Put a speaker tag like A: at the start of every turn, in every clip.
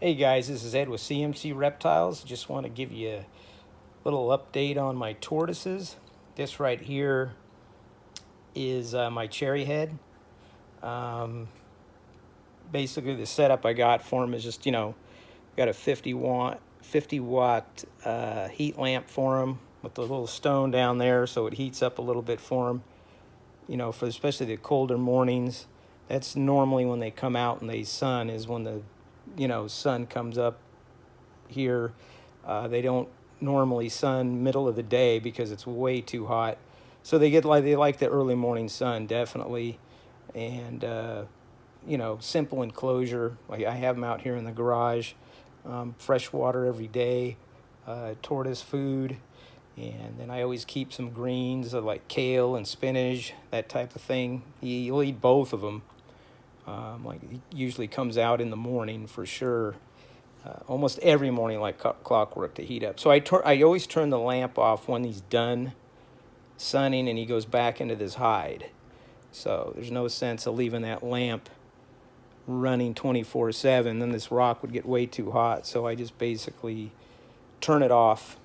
A: Hey guys, this is Ed with CMC Reptiles. Just want to give you a little update on my tortoises. This right here is my cherry head. Um, Basically, the setup I got for him is just, got a 50 watt heat lamp for him with the little stone down there, so it heats up a little bit for him. For especially the colder mornings. That's normally when they come out and they sun, is when the sun comes up here. They don't normally sun middle of the day because it's way too hot. So they like the early morning sun, definitely. And simple enclosure. Like I have them out here in the garage. Fresh water every day, tortoise food, and then I always keep some greens like kale and spinach, that type of thing. He'll eat both of them. Like he usually comes out in the morning for sure. Almost every morning like clockwork to heat up. So I always turn the lamp off when he's done sunning and he goes back into this hide. So there's no sense of leaving that lamp running 24/7. Then this rock would get way too hot. So I just basically turn it off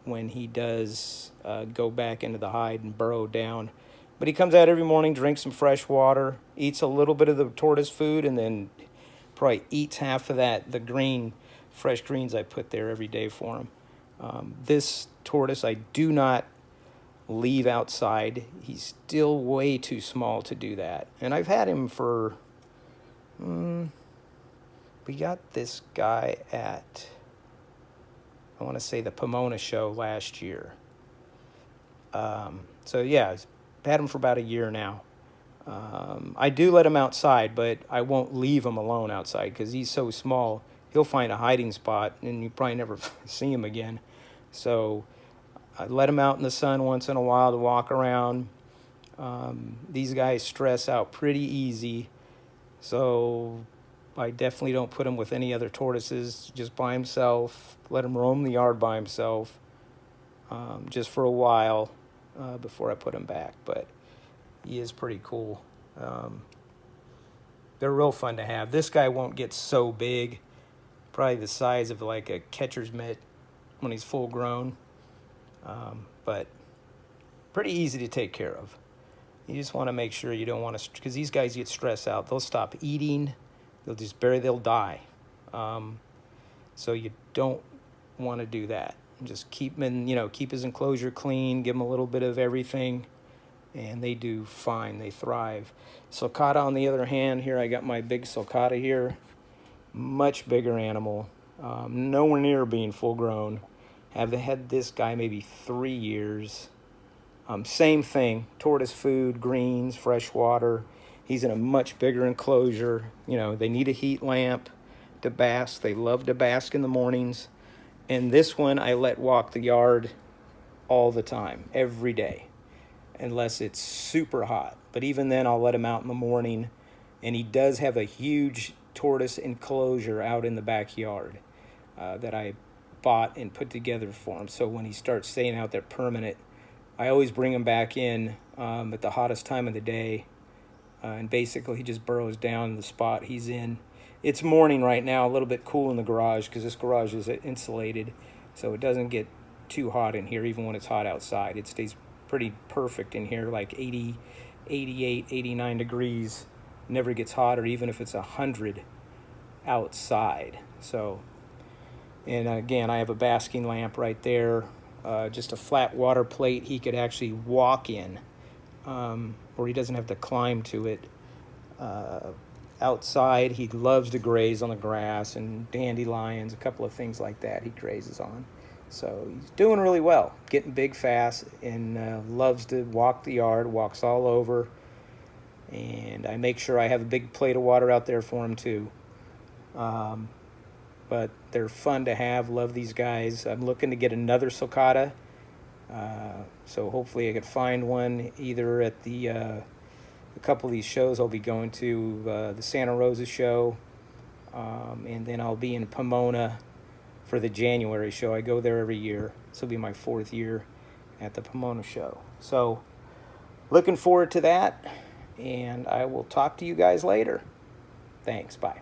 A: when he does go back into the hide and burrow down. But he comes out every morning, drinks some fresh water, eats a little bit of the tortoise food, and then probably eats half of the fresh greens I put there every day for him. This tortoise I do not leave outside. He's still way too small to do that. And I've had him for, we got this guy at, I want to say the Pomona show last year. So yeah, I've had him for about a year now. I do let him outside, but I won't leave him alone outside because he's so small. He'll find a hiding spot and you probably never see him again. So I let him out in the sun once in a while to walk around. These guys stress out pretty easy, so I definitely don't put him with any other tortoises, just by himself. Let him roam the yard by himself, just for a while before I put him back. But he is pretty cool. They're real fun to have. This guy won't get so big, probably the size of like a catcher's mitt when he's full grown, but pretty easy to take care of. You just want to make sure you don't want to, because these guys get stressed out. They'll stop eating. They'll die. So you don't want to do that. Just keep him in, keep his enclosure clean, give him a little bit of everything, and they do fine. They thrive. Sulcata, on the other hand, here I got my big sulcata here. Much bigger animal. Nowhere near being full grown. Have had this guy maybe 3 years. Same thing, tortoise food, greens, fresh water. He's in a much bigger enclosure. They need a heat lamp to bask. They love to bask in the mornings. And this one I let walk the yard all the time, every day, unless it's super hot. But even then, I'll let him out in the morning. And he does have a huge tortoise enclosure out in the backyard that I bought and put together for him. So when he starts staying out there permanent, I always bring him back in at the hottest time of the day. And basically, he just burrows down in the spot he's in. It's morning right now, a little bit cool in the garage because this garage is insulated, so it doesn't get too hot in here even when it's hot outside. It stays pretty perfect in here, like 80, 88, 89 degrees. Never gets hotter even if it's 100 outside. So, and again, I have a basking lamp right there, just a flat water plate he could actually walk in, or he doesn't have to climb to it. Outside, he loves to graze on the grass and dandelions, a couple of things like that he grazes on. So he's doing really well, getting big fast, and loves to walk the yard, walks all over. And I make sure I have a big plate of water out there for him too. But they're fun to have. Love these guys. I'm looking to get another sulcata. So hopefully I could find one either at a couple of these shows I'll be going to, the Santa Rosa show, and then I'll be in Pomona for the January show. I go there every year. This will be my 4th year at the Pomona show. So looking forward to that, and I will talk to you guys later. Thanks. Bye.